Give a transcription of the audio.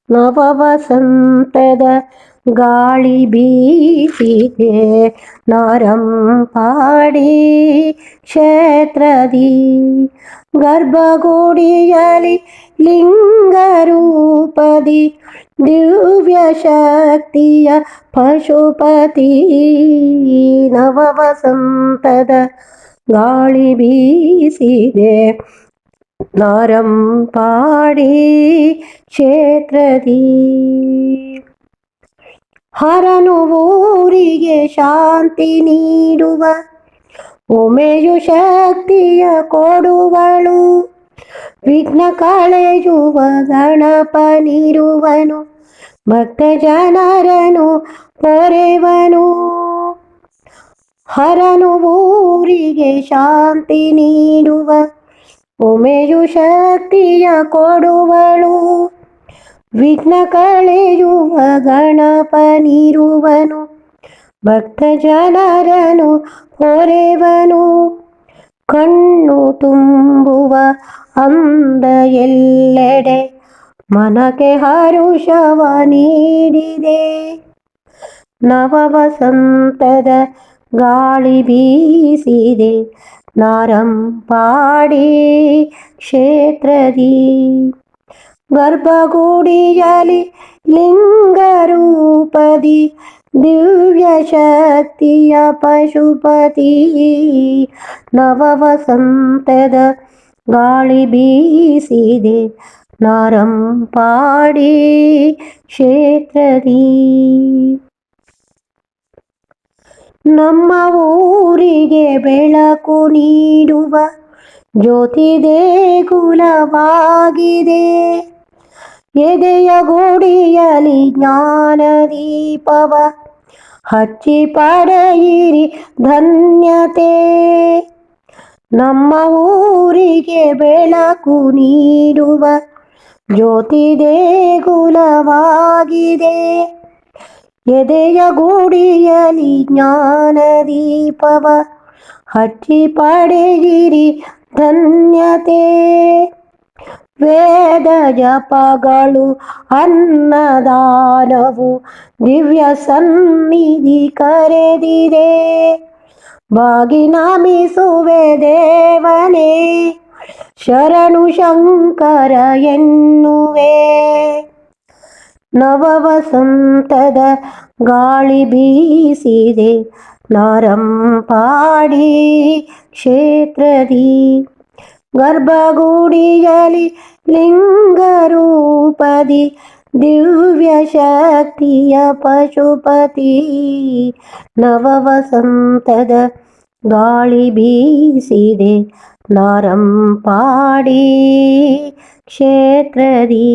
ನವವಸಂತದ ಗಾಳಿ ಬೀಸಿದೆ ನಾರಂಪಾಡಿ ಕ್ಷೇತ್ರದಿ ಗರ್ಭಗುಡಿಯಲಿ ಲಿಂಗರೂಪದಿ ದಿವ್ಯ ಶಕ್ತಿಯ ಪಶುಪತಿ ನವವಸಂತದ ಗಾಳಿ ಬೀಸಿದೆ ನಾರಂಪಾಡಿ ಕ್ಷೇತ್ರದಿ ಹರನು ಊರಿಗೆ ಶಾಂತಿ ನೀಡುವ ಉಮೆಯು ಶಕ್ತಿಯ ಕೊಡುವಳು ವಿಘ್ನ ಕಳೆಯುವ ಗಣಪನಿರುವನು ಭಕ್ತ ಜನರನು ಪೊರೆವನು ಹರನು ಊರಿಗೆ ಶಾಂತಿ ನೀಡುವ ಉಮೆಯು ಶಕ್ತಿಯ ಕೊಡುವಳು ವಿಘ್ನ ಕಳೆಯುವ ಗಣಪನಿರುವನು ಭಕ್ತ ಜನರನು ಪೊರೆವನು ಕಣ್ಣು ತುಂಬುವ ಅಂದ ಎಲ್ಲೆಡೆ ಮನಕ್ಕೆ ಹರುಷವ ನೀಡಿದೆ ನವವಸಂತದ ಗಾಳಿ ಬೀಸಿದೆ ನಾರಂಪಾಡಿ ಕ್ಷೇತ್ರದಿ ಗರ್ಭಗುಡಿಯಲಿ ಲಿಂಗರೂಪದಿ ದಿವ್ಯ ಶಕ್ತಿಯ ಪಶುಪತಿ ನವವಸಂತದ ಗಾಳಿ ಬೀಸಿದೆ ನಾರಂಪಾಡಿ ಕ್ಷೇತ್ರದಿ ನಮ್ಮ ಊರಿಗೆ ಬೆಳಕು ನೀಡುವ ಜ್ಯೋತಿ ದೇಗುಲವಾಗಿದೆ ಎದೆಯ ಗುಡಿಯಲಿ ಜ್ಞಾನ ದೀಪವ ಹಚ್ಚಿ ಪಡೆಯಿರಿ ಧನ್ಯತೆ ನಮ್ಮ ಊರಿಗೆ ಬೆಳಕು ನೀಡುವ ಜ್ಯೋತಿ ದೇಗುಲವಾಗಿದೆ ಎದೆಯ ಗುಡಿಯಲಿ ಜ್ಞಾನ ದೀಪವ ಹಚ್ಚಿ ಪಡೆಯಿರಿ ಧನ್ಯತೆ ವೇದ ಜಪಗಳು ಅನ್ನದಾನವು ದಿವ್ಯ ಸನ್ನಿಧಿ ಕರೆದಿದೆ ಬಾಗಿ ನಮಿಸುವೆ ದೇವನೇ ಶರಣು ಶಂಕರ ಎನ್ನುವೆ ನವವಸಂತದ ಗಾಳಿ ಬೀಸಿದೆ ನಾರಂಪಾಡಿ ಕ್ಷೇತ್ರದಿ ಗರ್ಭಗುಡಿಯಲಿ ಲಿಂಗರೂಪದಿ ದಿವ್ಯ ಶಕ್ತಿಯ ಪಶುಪತಿ ನವವಸಂತದ ಗಾಳಿ ಬೀಸಿದೆ ನಾರಂಪಾಡಿ ಕ್ಷೇತ್ರದಿ